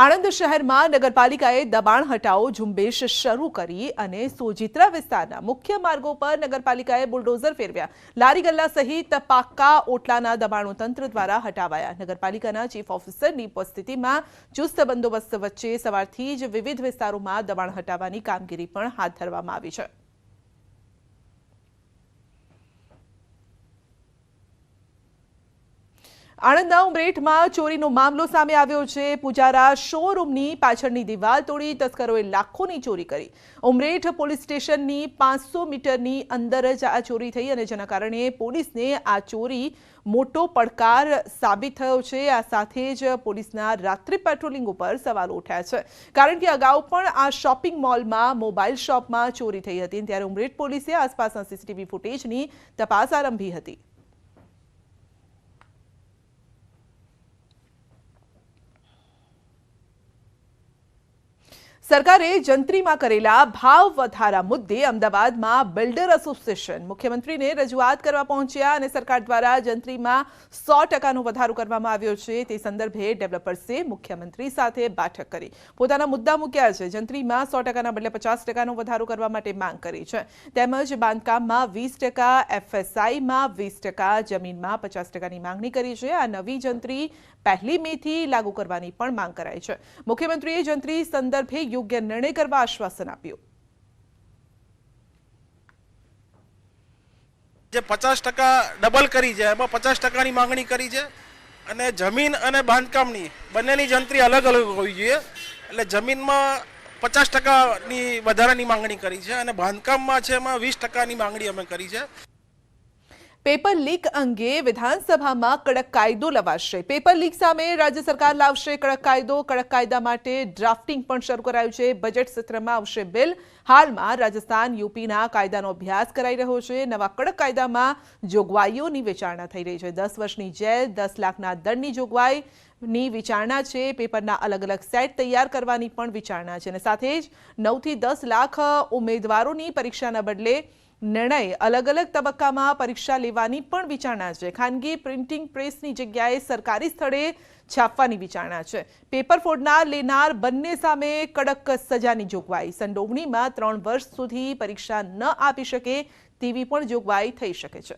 આણંદ શહેરમાં નગરપાલિકાએ દબાણ હટાવો ઝુંબેશ શરૂ કરી અને સોજિત્રા વિસ્તારના મુખ્ય માર્ગો પર નગરપાલિકાએ બુલડોઝર ફેરવ્યા. લારી ગલ્લા સહિત પાક્કા ઓટલાના દબાણો તંત્ર દ્વારા હટાવાયા. નગરપાલિકાના ચીફ ઓફિસરની ઉપસ્થિતિમાં ચુસ્ત બંદોબસ્ત વચ્ચે સવારથી જ વિવિધ વિસ્તારોમાં દબાણ હટાવવાની કામગીરી પણ હાથ ધરવામાં આવી છે. આણંદના ઉમરેઠમાં ચોરીનો મામલો સામે આવ્યો છે. પૂજારા શોરૂમની પાછળની દિવાલ તોડી તસ્કરોએ લાખોની ચોરી કરી. ઉમરેઠ પોલીસ સ્ટેશનની 500 મીટરની અંદર જ આ ચોરી થઈ અને જેના કારણે પોલીસને આ ચોરી મોટો પડકાર સાબિત થયો છે. આ સાથે જ પોલીસના રાત્રિ પેટ્રોલિંગ ઉપર સવાલો ઉઠ્યા છે, કારણ કે અગાઉ પણ આ શોપિંગ મોલમાં મોબાઈલ શોપમાં ચોરી થઈ હતી, ત્યારે ઉમરેઠ પોલીસે આસપાસના સીસીટીવી ફૂટેજની તપાસ આરંભી હતી. સરકારે જંત્રીમાં કરેલા ભાવ વધારા મુદ્દે અમદાવાદમાં બિલ્ડર એસોસિએશન મુખ્યમંત્રીને રજૂઆત કરવા પહોંચ્યા અને સરકાર દ્વારા જંત્રીમાં 100% વધારો કરવામાં આવ્યો છે. તે સંદર્ભે ડેવલપર્સે મુખ્યમંત્રી સાથે બેઠક કરી પોતાના મુદ્દા મૂક્યા છે. જંત્રીમાં 100%ના બદલે 50%નો વધારો કરવા માટે માંગ કરી છે. તેમજ બાંધકામમાં 20%, FSIમાં 20%, જમીનમાં 50%ની માંગણી કરી છે. આ નવી જંત્રી 1 મેથી લાગુ કરવાની પણ માંગ કરાઈ છે. મુખ્યમંત્રીએ જંત્રી સંદર્ભે યોગ્ય નિર્ણય કરવા આશ્વાસન આપ્યું. જે 50% ડબલ કરી છે, એમાં 50%ની માંગણી કરી છે અને જમીન અને બાંધકામની બંનેની જંત્રી અલગ અલગ હોવી જોઈએ. એટલે જમીનમાં 50%ની વધારાની માંગણી કરી છે અને બાંધકામમાં છે એમાં 20%ની માંગણી અમે કરી છે. પેપર લીક અંગે વિધાનસભામાં કડક કાયદો લવાશે. પેપર લીક સામે રાજ્ય સરકાર લાવશે કડક કાયદો. કડક કાયદા માટે ડ્રાફ્ટિંગ પણ શરૂ કરાયું છે. બજેટ સત્રમાં આવશે બિલ. હાલમાં રાજસ્થાન, યુપીના કાયદાનો અભ્યાસ કરાઈ રહ્યો છે. નવા કડક કાયદામાં જોગવાઈઓની વિચારણા થઈ રહી છે. 10 વર્ષની જેલ, 10 લાખના દંડની જોગવાઈની વિચારણા છે. પેપરના અલગ અલગ સેટ તૈયાર કરવાની પણ વિચારણા છે અને સાથે જ 9 થી 10 લાખ ઉમેદવારોની પરીક્ષાના બદલે નિર્ણય અલગ અલગ તબક્કામાં પરીક્ષા લેવાની પણ વિચારણા છે. ખાનગી પ્રિન્ટિંગ પ્રેસની જગ્યાએ સરકારી સ્થળે છાપવાની વિચારણા છે. પેપર ફોડનાર લેનાર બંને સામે કડક સજાની જોગવાઈ. સંડોવણીમાં 3 વર્ષ સુધી પરીક્ષા ન આપી શકે તેવી પણ જોગવાઈ થઈ શકે છે.